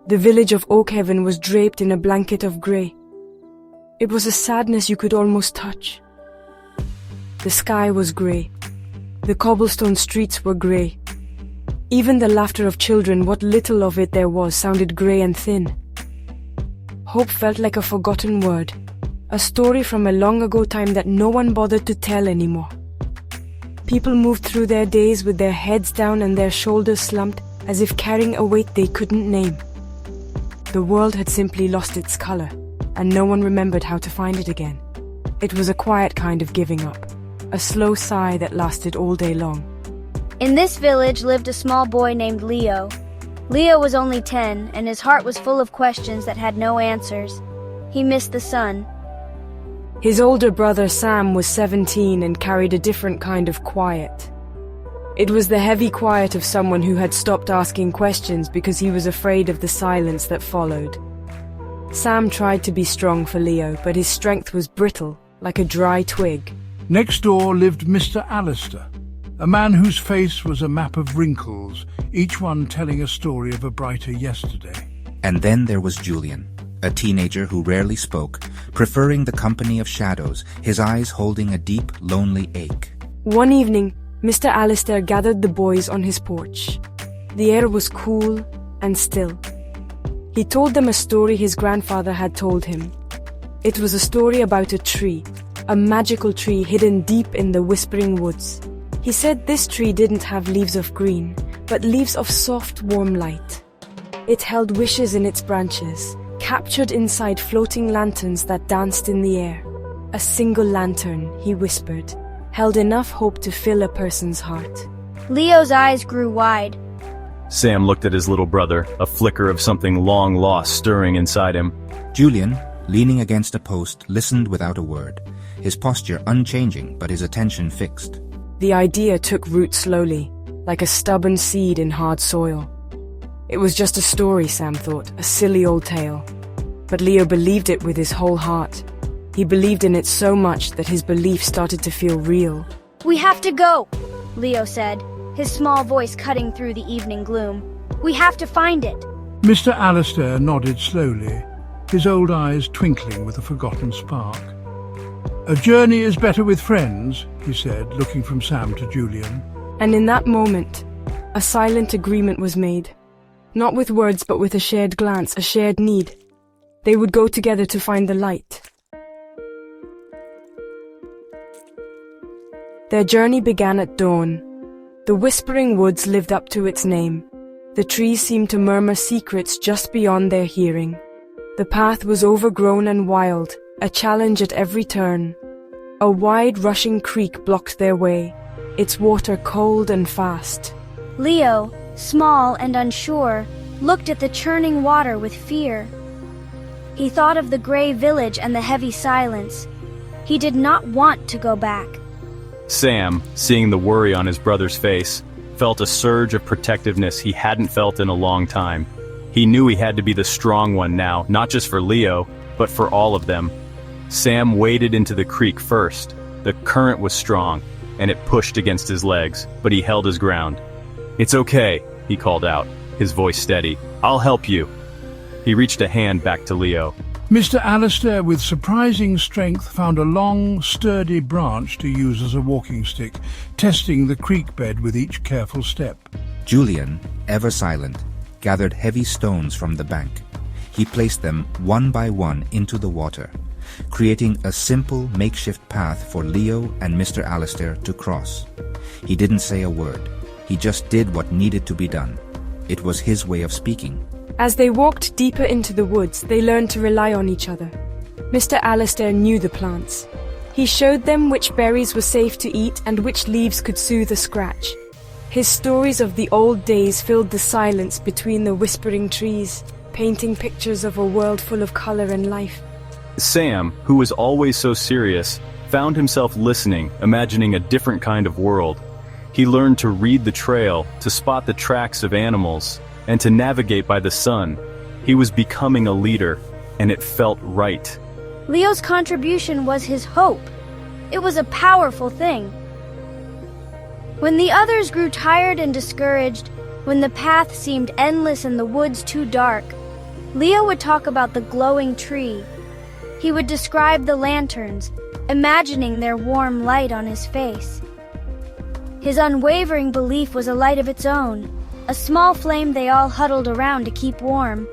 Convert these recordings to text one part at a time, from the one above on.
The village of Oakhaven was draped in a blanket of grey. It was a sadness you could almost touch. The sky was grey. The cobblestone streets were grey. Even the laughter of children, what little of it there was, sounded grey and thin. Hope felt like a forgotten word, a story from a long ago time that no one bothered to tell anymore. People moved through their days with their heads down and their shoulders slumped, as if carrying a weight they couldn't name. The world had simply lost its color, and no one remembered how to find it again. It was a quiet kind of giving up, a slow sigh that lasted all day long. In this village lived a small boy named Leo. Leo was only 10, and his heart was full of questions that had no answers. He missed the sun. His older brother Sam was 17 and carried a different kind of quiet. It was the heavy quiet of someone who had stopped asking questions because he was afraid of the silence that followed. Sam tried to be strong for Leo, but his strength was brittle, like a dry twig. Next door lived Mr. Alistair, a man whose face was a map of wrinkles, each one telling a story of a brighter yesterday. And then there was Julian, a teenager who rarely spoke, preferring the company of shadows, his eyes holding a deep, lonely ache. One evening, Mr. Alistair gathered the boys on his porch. The air was cool and still. He told them a story his grandfather had told him. It was a story about a tree, a magical tree hidden deep in the whispering woods. He said this tree didn't have leaves of green, but leaves of soft, warm light. It held wishes in its branches, captured inside floating lanterns that danced in the air. A single lantern, he whispered, held enough hope to fill a person's heart. Leo's eyes grew wide. Sam looked at his little brother, a flicker of something long lost stirring inside him. Julian, leaning against a post, listened without a word, his posture unchanging but his attention fixed. The idea took root slowly, like a stubborn seed in hard soil. It was just a story, Sam thought, a silly old tale. But Leo believed it with his whole heart. He believed in it so much that his belief started to feel real. "We have to go," Leo said, his small voice cutting through the evening gloom. "We have to find it." Mr. Alistair nodded slowly, his old eyes twinkling with a forgotten spark. "A journey is better with friends," he said, looking from Sam to Julian. And in that moment, a silent agreement was made. Not with words, but with a shared glance, a shared need. They would go together to find the light. Their journey began at dawn. The whispering woods lived up to its name. The trees seemed to murmur secrets just beyond their hearing. The path was overgrown and wild, a challenge at every turn. A wide, rushing creek blocked their way, its water cold and fast. Leo, small and unsure, looked at the churning water with fear. He thought of the gray village and the heavy silence. He did not want to go back. Sam, seeing the worry on his brother's face, felt a surge of protectiveness he hadn't felt in a long time. He knew he had to be the strong one now, not just for Leo, but for all of them. Sam waded into the creek first. The current was strong, and it pushed against his legs, but he held his ground. "It's okay," he called out, his voice steady. "I'll help you." He reached a hand back to Leo. Mr. Alistair, with surprising strength, found a long, sturdy branch to use as a walking stick, testing the creek bed with each careful step. Julian, ever silent, gathered heavy stones from the bank. He placed them one by one into the water, creating a simple makeshift path for Leo and Mr. Alistair to cross. He didn't say a word. He just did what needed to be done. It was his way of speaking. As they walked deeper into the woods, they learned to rely on each other. Mr. Alistair knew the plants. He showed them which berries were safe to eat and which leaves could soothe a scratch. His stories of the old days filled the silence between the whispering trees, painting pictures of a world full of color and life. Sam, who was always so serious, found himself listening, imagining a different kind of world. He learned to read the trail, to spot the tracks of animals, and to navigate by the sun. He was becoming a leader, and it felt right. Leo's contribution was his hope. It was a powerful thing. When the others grew tired and discouraged, when the path seemed endless and the woods too dark, Leo would talk about the glowing tree. He would describe the lanterns, imagining their warm light on his face. His unwavering belief was a light of its own, a small flame they all huddled around to keep warm.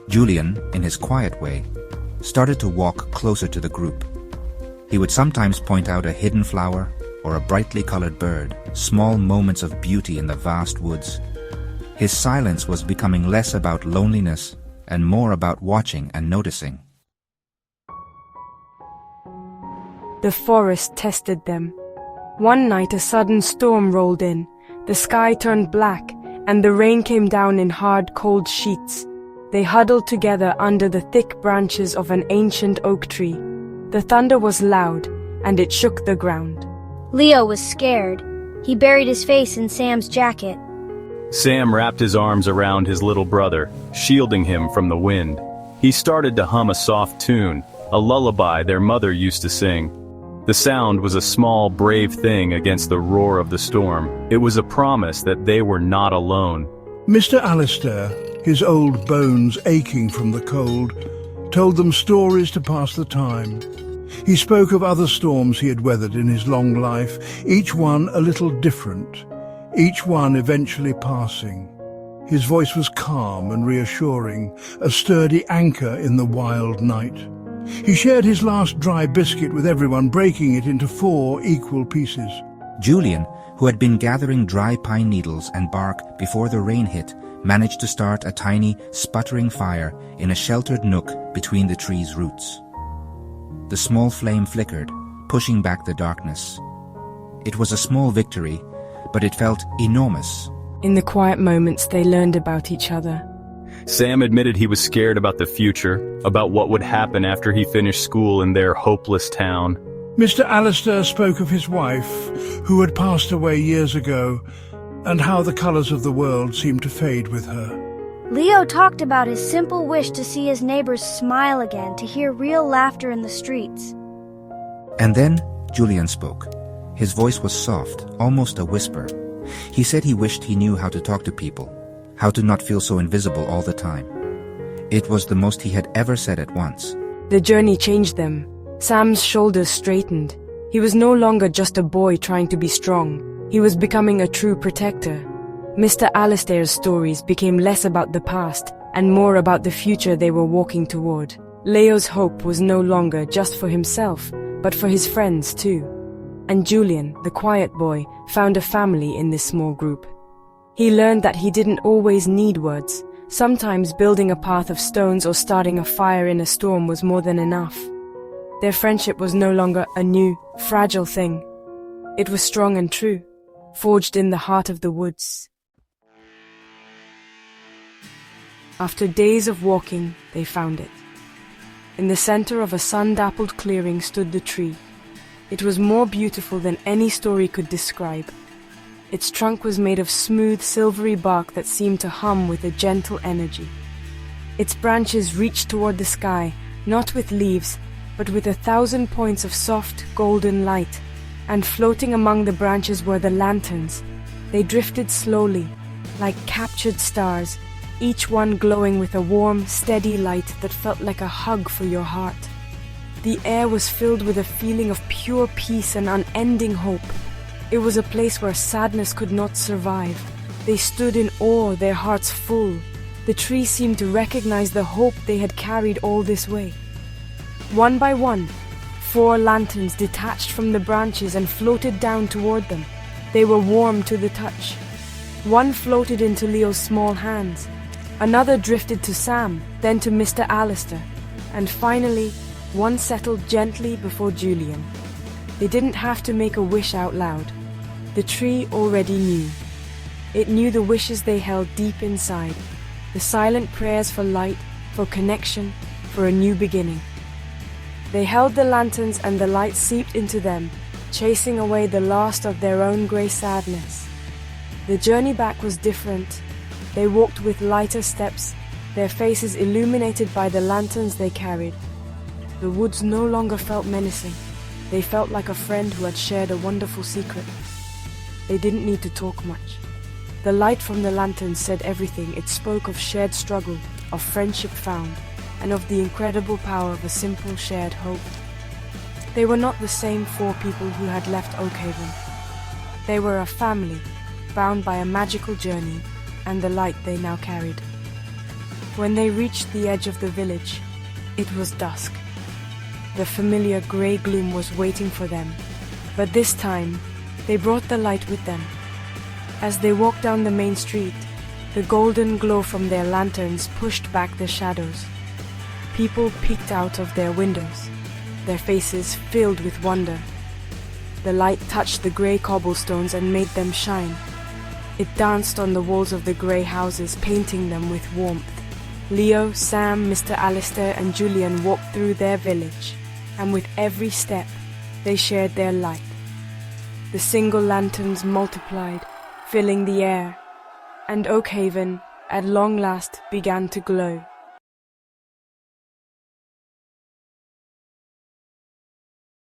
Julian, in his quiet way, started to walk closer to the group. He would sometimes point out a hidden flower or a brightly colored bird, small moments of beauty in the vast woods. His silence was becoming less about loneliness and more about watching and noticing. The forest tested them. One night a sudden storm rolled in. The sky turned black, and the rain came down in hard, cold sheets. They huddled together under the thick branches of an ancient oak tree. The thunder was loud, and it shook the ground. Leo was scared. He buried his face in Sam's jacket. Sam wrapped his arms around his little brother, shielding him from the wind. He started to hum a soft tune, a lullaby their mother used to sing. The sound was a small, brave thing against the roar of the storm. It was a promise that they were not alone. Mr. Alistair, his old bones aching from the cold, told them stories to pass the time. He spoke of other storms he had weathered in his long life, each one a little different, each one eventually passing. His voice was calm and reassuring, a sturdy anchor in the wild night. He shared his last dry biscuit with everyone, breaking it into 4 equal pieces. Julian, who had been gathering dry pine needles and bark before the rain hit, managed to start a tiny, sputtering fire in a sheltered nook between the tree's roots. The small flame flickered, pushing back the darkness. It was a small victory, but it felt enormous. In the quiet moments, they learned about each other. Sam admitted he was scared about the future, about what would happen after he finished school in their hopeless town. Mr. Alistair spoke of his wife, who had passed away years ago, and how the colours of the world seemed to fade with her. Leo talked about his simple wish to see his neighbors smile again, to hear real laughter in the streets. And then Julian spoke. His voice was soft, almost a whisper. He said he wished he knew how to talk to people, how to not feel so invisible all the time. It was the most he had ever said at once. The journey changed them. Sam's shoulders straightened. He was no longer just a boy trying to be strong. He was becoming a true protector. Mr. Alistair's stories became less about the past and more about the future they were walking toward. Leo's hope was no longer just for himself, but for his friends too. And Julian, the quiet boy, found a family in this small group. He learned that he didn't always need words. Sometimes building a path of stones or starting a fire in a storm was more than enough. Their friendship was no longer a new, fragile thing. It was strong and true, forged in the heart of the woods. After days of walking, they found it. In the center of a sun-dappled clearing stood the tree. It was more beautiful than any story could describe. Its trunk was made of smooth, silvery bark that seemed to hum with a gentle energy. Its branches reached toward the sky, not with leaves, but with 1,000 points of soft, golden light. And floating among the branches were the lanterns. They drifted slowly, like captured stars, each one glowing with a warm, steady light that felt like a hug for your heart. The air was filled with a feeling of pure peace and unending hope. It was a place where sadness could not survive. They stood in awe, their hearts full. The tree seemed to recognize the hope they had carried all this way. One by one, 4 lanterns detached from the branches and floated down toward them. They were warm to the touch. One floated into Leo's small hands. Another drifted to Sam, then to Mr. Alistair. And finally, one settled gently before Julian. They didn't have to make a wish out loud. The tree already knew. It knew the wishes they held deep inside, the silent prayers for light, for connection, for a new beginning. They held the lanterns and the light seeped into them, chasing away the last of their own grey sadness. The journey back was different. They walked with lighter steps, their faces illuminated by the lanterns they carried. The woods no longer felt menacing. They felt like a friend who had shared a wonderful secret. They didn't need to talk much. The light from the lanterns said everything. It spoke of shared struggle, of friendship found, and of the incredible power of a simple shared hope. They were not the same four people who had left Oakhaven. They were a family, bound by a magical journey and the light they now carried. When they reached the edge of the village, it was dusk. The familiar grey gloom was waiting for them, but this time they brought the light with them. As they walked down the main street, the golden glow from their lanterns pushed back the shadows. People peeked out of their windows, their faces filled with wonder. The light touched the grey cobblestones and made them shine. It danced on the walls of the grey houses, painting them with warmth. Leo, Sam, Mr. Alistair and Julian walked through their village, and with every step, they shared their light. The single lanterns multiplied, filling the air, and Oakhaven, at long last, began to glow.